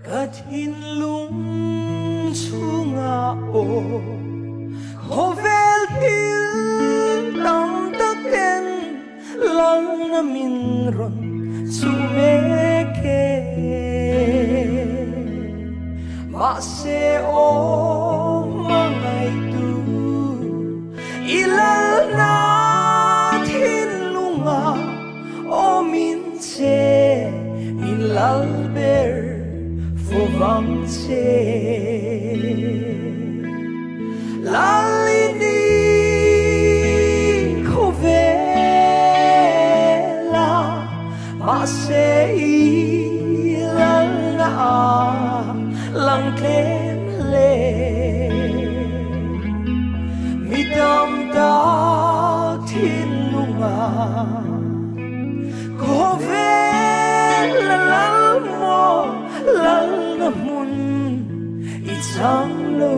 Cất hin lung chunga o Hovel til tam taken lang na minron sumeke Mase o mangay tu ilal na tinlunga o minse minlalber fovangse lalini kovela mase ilal na lang kemle midam da tinlunga kovela lalmo lal na mun isang lo